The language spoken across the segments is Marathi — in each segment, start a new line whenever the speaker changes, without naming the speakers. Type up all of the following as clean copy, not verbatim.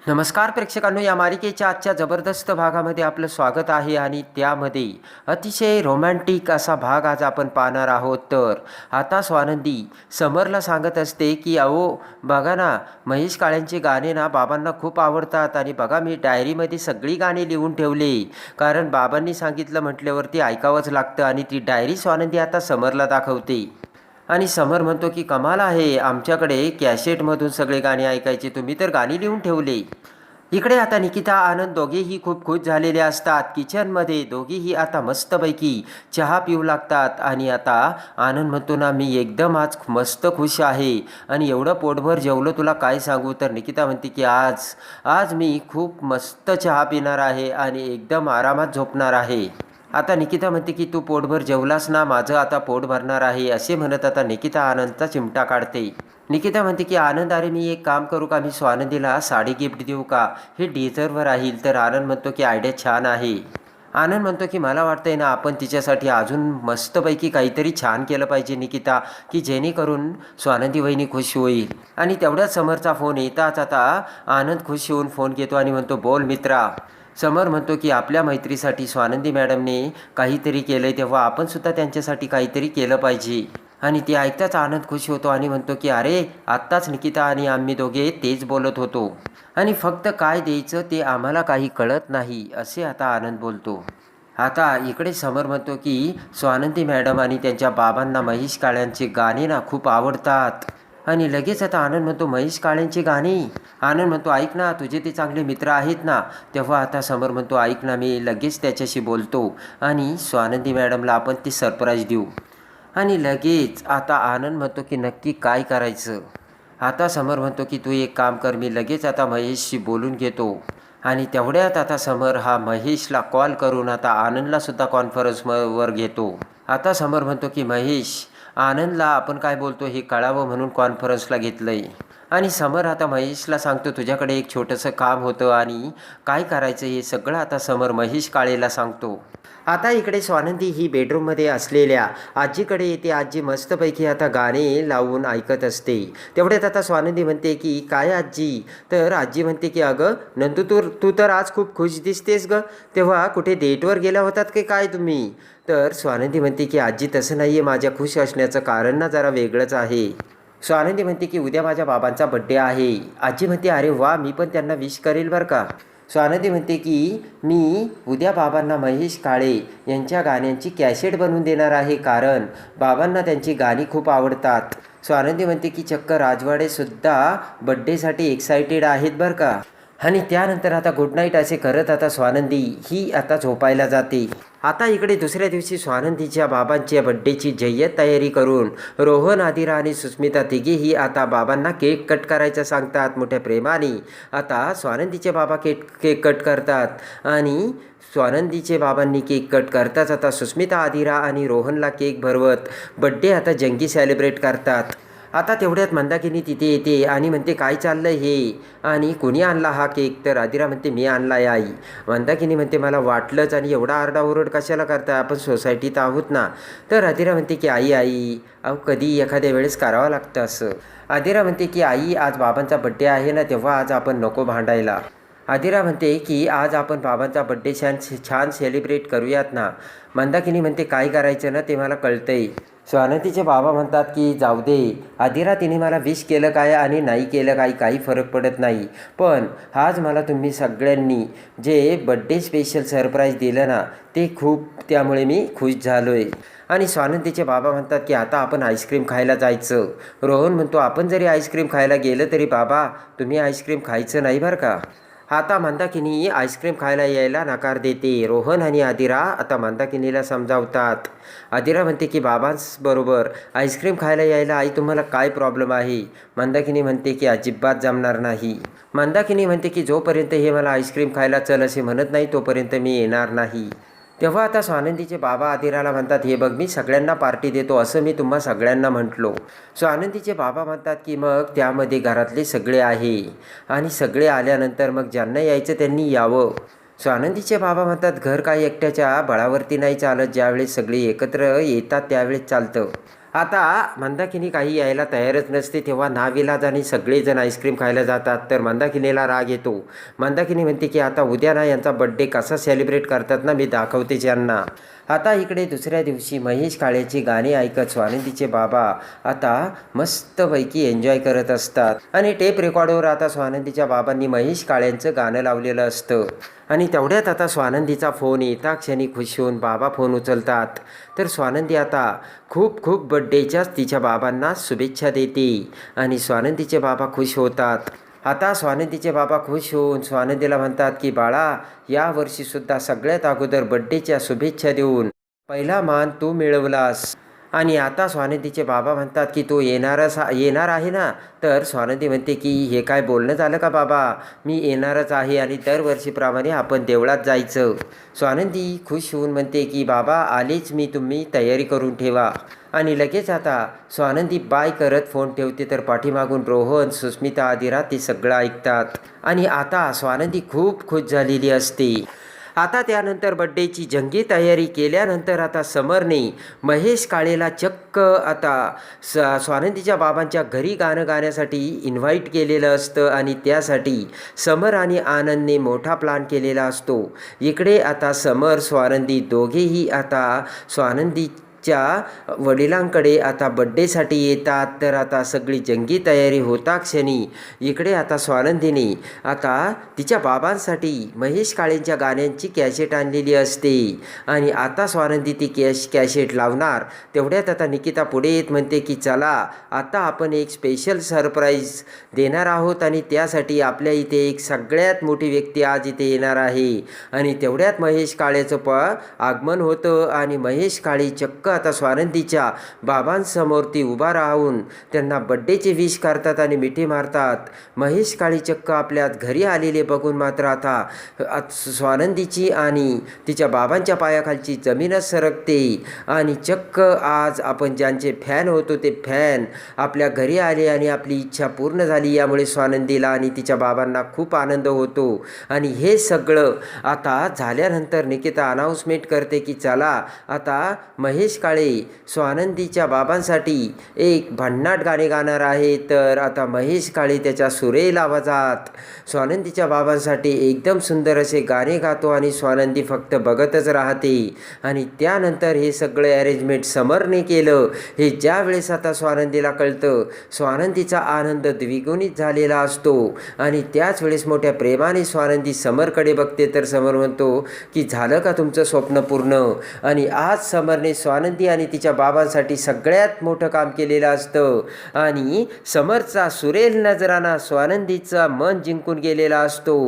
नमस्कार प्रेक्षकांनो, या मालिकेच्या आजच्या जबरदस्त भागामध्ये आपलं स्वागत आहे आणि त्यामध्ये अतिशय रोमॅन्टिक असा भाग आज आपण पाहणार आहोत. तर आता स्वानंदी समरला सांगत असते की अहो बघा ना, महेश काळेंचे गाणे ना बाबांना खूप आवडतात आणि बघा मी डायरीमध्ये सगळी गाणी लिहून ठेवले, कारण बाबांनी सांगितलं म्हटल्यावरती ऐकावंच लागतं. आणि ती डायरी स्वानंदी आता समरला दाखवते आणि समर म्हणतो की कमाल आहे, आमच्याकडे कॅसेटमधून सगळे गाणे ऐकायचे, तुम्ही तर गाणी लिहून ठेवले. इकडे आता निकिता आनंद दोघेही खूप खुश झालेले असतात. किचनमध्ये दोघेही आता मस्तपैकी चहा पिऊ लागतात आणि आता आनंद म्हणतो ना, मी एकदम आज मस्त खुश आहे आणि एवढं पोटभर जेवलो तुला काय सांगू. तर निकिता म्हणते की आज आज मी खूप मस्त चहा पिणार आहे आणि एकदम आरामात झोपणार आहे. आता निकिता म्हणते की तू पोटभर जेवलास ना, माझं आता पोट भरणार आहे. असे म्हणत आता निकिता आनंदचा चिमटा काढते. निकिता म्हणते की आनंद, अरे मी एक काम करू का, मी स्वानंदीला साडी गिफ्ट देऊ का, हे डिझर्व्ह राहील. तर आनंद म्हणतो की आयडिया छान आहे. आनंद म्हणतो की मला वाटतंय ना, आपण तिच्यासाठी अजून मस्तपैकी काहीतरी छान केलं पाहिजे निकिता, की जेणेकरून स्वानंदी वहिनी खुश होईल. आणि तेवढ्याच समरचा फोन येताच आता आनंद खुश होऊन फोन घेतो आणि म्हणतो बोल मित्रा. समर म्हणतो की आपल्या मैत्रीसाठी स्वानंदी मॅडमने काहीतरी केलं आहे, तेव्हा आपण सुद्धा त्यांच्यासाठी काहीतरी केलं पाहिजे. आणि ते ऐकताच आनंद खुश होतो आणि म्हणतो की अरे आत्ताच निकिता आणि आम्ही दोघे तेच बोलत होतो आणि फक्त काय द्यायचं ते आम्हाला काही कळत नाही, असे आता आनंद बोलतो. आता इकडे समर म्हणतो की स्वानंदी मॅडम आणि त्यांच्या बाबांना महेश काळ्यांचे गाणे ना खूप आवडतात. आणि लगेच आता आनंद म्हणतो महेश काळेंची गाणी. आनंद म्हणतो ऐक ना, तुझे ते चांगले मित्र आहेत ना. तेव्हा आता समर म्हणतो ऐक ना, मी लगेच त्याच्याशी बोलतो आणि स्वानंदी मॅडमला आपण ती सरप्राईज देऊ. आणि लगेच आता आनंद म्हणतो की नक्की काय करायचं. आता समर म्हणतो की तू एक काम कर, मी लगेच आता महेशशी बोलून घेतो. आणि तेवढ्यात आता समर हा महेशला कॉल करून आता आनंदलासुद्धा कॉन्फरन्सवर घेतो. आता समर म्हणतो की महेश, आनंदला आपण काय बोलतो हे कळावं म्हणून कॉन्फरन्सला घेतलं आहे. आणि समर आता महेशला सांगतो तुझ्याकडे एक छोटंसं काम होतं आणि काय करायचं हे सगळं आता समर महेश काळेला सांगतो. आता इकडे स्वानंदी ही बेडरूममध्ये असलेल्या आजीकडे येते. आजी मस्तपैकी आता गाणे लावून ऐकत असते. तेवढ्यात आता स्वानंदी म्हणते की काय आजी. तर आजी म्हणते की अगं नंदू, तू तर आज खूप खुश दिसतेस ग, तेव्हा कुठे डेटवर गेला होतात की काय तुम्ही. तर स्वानंदी म्हणते की आजी तसं नाही आहे, माझ्या खुश असण्याचं कारण ना जरा वेगळंच आहे. स्वानंदी म्हणते की उद्या माझ्या बाबांचा बड्डे आहे. आजी म्हणते अरे वा, मी पण त्यांना विश करेल बरं का. स्वानंदी म्हणते की मी उद्या बाबांना महेश काळे यांच्या गाण्यांची कॅसेट बनवून देणार आहे, कारण बाबांना त्यांची गाणी खूप आवडतात. स्वानंदी म्हणते की चक्क राजवाडेसुद्धा बड्डेसाठी एक्सायटेड आहेत बरं का. आणि त्यानंतर आता गुड नाईट असे करत आता स्वानंदी ही आता झोपायला जाते. आता इकडे दुसऱ्या दिवशी स्वानंदीच्या बाबांच्या बड्डेची जय्यत तयारी करून रोहन, आदिरा आणि सुस्मिता तिघेही आता बाबांना केक कट करायचं सांगतात मोठ्या प्रेमाने. आता स्वानंदीचे बाबा केक कट करतात आणि स्वानंदीचे बाबांनी केक कट करताच आता सुस्मिता, आदिरा आणि रोहनला केक भरवत बड्डे आता जंगी सेलिब्रेट करतात. आता तेवढ्यात मंदाकिनी तिथे येते आणि म्हणते काय चाललं हे आणि कोणी आणला हा केक. तर आदिरा म्हणते मी आणला आहे आई. मंदाकिनी म्हणते मला वाटलंच, आणि एवढा आरडाओरड कशाला करता, आपण सोसायटीत आहोत ना. तर आदिरा म्हणते की आई अहो कधी एखाद्या वेळेस करावं लागतं असं. आदिरा म्हणते की आई आज बाबांचा बड्डे आहे ना, तेव्हा आज आपण नको भांडायला. आदिरा म्हणते की आज आपण बाबांचा बड्डे छान सेलिब्रेट करूयात ना. मंदाकिनी म्हणते काय करायचं ना ते मला कळतंय. स्वानंदीचे बाबा म्हणतात की जाऊ दे आदिरा, तिने मला विश केलं काय आणि नाही केलं काय काही फरक पडत नाही, पण आज मला तुम्ही सगळ्यांनी जे बड्डे स्पेशल सरप्राईज दिलं ना ते खूप, त्यामुळे मी खुश झालो आहे. आणि स्वानंदीचे बाबा म्हणतात की आता आपण आईस्क्रीम खायला जायचं. रोहन म्हणतो आपण जरी आईस्क्रीम खायला गेलं तरी बाबा तुम्ही आईस्क्रीम खायचं नाही बरं का. आता मंदाकिनी आईस्क्रीम खायला यायला नकार देते. रोहन आणि आदिरा आता मंदाकिनीला समजावतात. आदिरा म्हणते की बाबांबरोबर आईस्क्रीम खायला यायला आई तुम्हाला काय प्रॉब्लेम आहे. मंदाकिनी म्हणते की अजिबात जमणार नाही. मंदाकिनी म्हणते की जोपर्यंत हे मला आईस्क्रीम खायला चल असे म्हणत नाही तोपर्यंत मी येणार नाही. तेव्हा आता स्वानंदीचे बाबा आदिराला म्हणतात हे बघ, मी सगळ्यांना पार्टी देतो असं मी तुम्हा सगळ्यांना म्हटलो. स्वानंदीचे बाबा म्हणतात की मग त्यामध्ये घरातले सगळे आहे आणि सगळे आल्यानंतर मग ज्यांना यायचं त्यांनी यावं. स्वानंदीचे बाबा म्हणतात घर काही एकट्याच्या बळावरती नाही चालत, ज्यावेळेस सगळे एकत्र येतात त्यावेळेस चालतं. आता मंदाकिनी काही यायला तयारच नसते, तेव्हा नाविलाजाने सगळेजण आईस्क्रीम खायला जातात. तर मंदाकिनीला राग येतो. मंदाकिनी म्हणते की आता उद्या ना यांचा बड्डे कसा सेलिब्रेट करतात ना मी दाखवतेच यांना. आता इकडे दुसऱ्या दिवशी महेश काळेची गाणी ऐकत स्वानंदीचे बाबा आता मस्तपैकी एन्जॉय करत असतात. आणि टेप रेकॉर्डवर आता स्वानंदीच्या बाबांनी महेश काळेंचं गाणं लावलेलं असतं. आणि तेवढ्यात आता स्वानंदीचा फोन येता क्षणी खुश होऊन बाबा फोन उचलतात. तर स्वानंदी आता खूप खूप बड्डेच्याच तिच्या बाबांना शुभेच्छा देते आणि स्वानंदीचे बाबा खुश होतात. आता स्वानंदीचे बाबा खुश होऊन स्वानंदीला म्हणतात की बाळा, यावर्षीसुद्धा सगळ्यात अगोदर बड्डेच्या शुभेच्छा देऊन पहिला मान तू मिळवलास. आणि आता स्वानंदीचे बाबा म्हणतात की तो येणार आहे ना. तर स्वानंदी म्हणते की हे काय बोलणं झालं का बाबा, मी येणारच आहे आणि दरवर्षीप्रमाणे आपण देवळात जायचं. स्वानंदी खुश होऊन म्हणते की बाबा आलेच मी, तुम्ही तयारी करून ठेवा. आणि लगेच आता स्वानंदी बाय करत फोन ठेवते. तर पाठीमागून रोहन, सुस्मिता, आदिरा ते सगळं ऐकतात आणि आता स्वानंदी खूप खुश झालेली असते. आता त्यानंतर बड्डेची जंगी तयारी केल्यानंतर आता समरने महेश काळेला चक्क आता स्वानंदीच्या बाबांच्या घरी गाणं गाण्यासाठी इन्व्हाइट केलेलं असतं आणि त्यासाठी समर आणि आनंदने मोठा प्लॅन केलेला असतो. इकडे आता समर स्वानंदी दोघेही आता स्वानंदीच्या वडिलांकडे आता बड्डेसाठी येतात. तर आता सगळी जंगी तयारी होता क्षणी इकडे आता स्वानंदीने आता तिच्या बाबांसाठी महेश काळेंच्या गाण्यांची कॅसेट आणलेली असते आणि आता स्वानंदी ती कॅसेट लावणार. तेवढ्यात आता निकिता पुढे येत म्हणते की चला आता आपण एक स्पेशल सरप्राईज देणार आहोत आणि त्यासाठी आपल्या इथे एक सगळ्यात मोठी व्यक्ती आज इथे येणार आहे. आणि तेवढ्यात महेश काळेचं आगमन होतं आणि महेश काळे चक्क आता स्वानंदीच्या बाबांसमोर ती उभा राहून त्यांना बड्डेचे विश करतात आणि मिठी मारतात. महेश काळे चक्क आपल्या घरी आलेले बघून मात्र आता स्वानंदीची आणि तिच्या बाबांच्या पायाखालची जमीनच सरकते आणि चक्क आज आपण ज्यांचे फॅन होतो ते फॅन आपल्या घरी आले आणि आपली इच्छा पूर्ण झाली. यामुळे स्वानंदीला आणि तिच्या बाबांना खूप आनंद होतो. आणि हे सगळं आता झाल्यानंतर निकिता अनाऊन्समेंट करते की चला आता महेश काळे स्वानंदीच्या बाबांसाठी एक भन्नाट गाणे गाणार आहे. तर आता महेश काळे त्याच्या सुरेल आवाजात स्वानंदीच्या बाबांसाठी एकदम सुंदर असे गाणे गातो आणि स्वानंदी फक्त बघतच राहते. आणि त्यानंतर हे सगळे अरेंजमेंट समरने केलं हे ज्या वेळेस आता स्वानंदीला कळतं स्वानंदीचा आनंद द्विगुणित झालेला असतो. आणि त्याच वेळेस मोठ्या प्रेमाने स्वानंदी समरकडे बघते. तर समर म्हणतो की झालं का तुमचं स्वप्न पूर्ण. आणि आज समरने स्वानंदी आणि तिच्या बाबांसाठी सगळ्यात मोठं काम केलेलं असतं आणि समरचा सुरेल नजराना स्वानंदीचा मन जिंकून गेलेला असतो.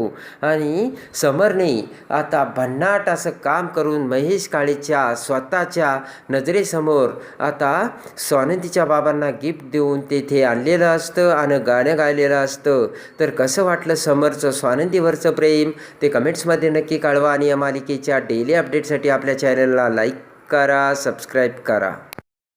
आणि समरने आता भन्नाट असं काम करून महेश काळेच्या स्वतःच्या नजरेसमोर आता स्वानंदीच्या बाबांना गिफ्ट देऊन तेथे आणलेलं असतं आणि गाणं गायलेलं असतं. तर कसं वाटलं समरचं स्वानंदीवरचं प्रेम ते कमेंट्समध्ये नक्की कळवा आणि या मालिकेच्या डेली अपडेटसाठी आपल्या चॅनलला लाईक करा, सबस्क्राईब करा.